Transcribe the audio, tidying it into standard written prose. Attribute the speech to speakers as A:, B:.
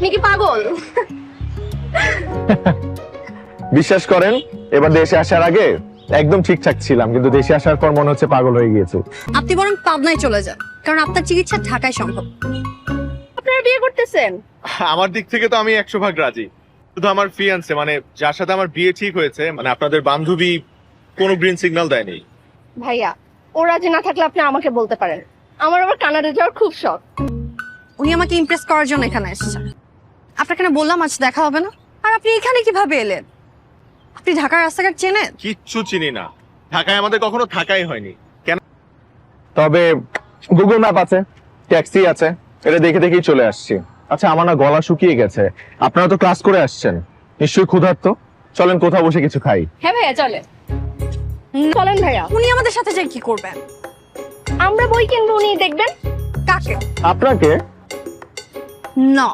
A: আপনি কি পাগল?
B: বিশ্বাস করেন, এবার দেশে আসার আগে একদম ঠিকঠাক ছিলাম, কিন্তু দেশে আসার পর মনে হচ্ছে পাগল হয়ে গিয়েছে।
C: আপনি বরং পাবনায় চলে যান, কারণ আপনার চিকিৎসা ঢাকায় সম্ভব।
A: আপনারা বিয়ে করতেছেন?
D: আমার দিক থেকে তো আমি 100% রাজি। শুধু আমার ফিয়ান্সে, মানে যার সাথে আমার বিয়ে ঠিক হয়েছে, মানে আপনাদের বান্ধবী কোনো গ্রিন সিগন্যাল দেয়নি।
A: ভাইয়া, ও রাজি না থাকলে আপনি আমাকে বলতে পারেন। আমার আবার কানাডা যাওয়ার খুব শখ।
C: উনি আমাকে ইমপ্রেস করার জন্য এখানে এসেছেন। আপনাকে না বললাম আজ দেখা হবে না? আর আপনি এখানে কিভাবে এলেন? আপনি ঢাকার রাস্তাঘাট চেনেন?
D: কিচ্ছু চিনি না, ঢাকায় আমাদের কখনো থাকাই হয়নি। কেন?
B: তবে গুগল ম্যাপ আছে, ট্যাক্সি আছে, এটা দেখে দেখেই চলে আসছি। আচ্ছা, আমার না গলা শুকিয়ে গেছে, আপনারা তো ক্লাস করে আসছেন, নিশ্চয়ই ক্ষুধার্ত। চলেন কোথাও বসে কিছু খাই।
A: হ্যাঁ ভাইয়া, চলে চলেন ভাইয়া।
C: উনি আমাদের সাথে যাই কি করবেন?
A: আমরা বই কিনবো, উনি দেখবেন।
C: কাকে?
B: আপনাকে?
C: না,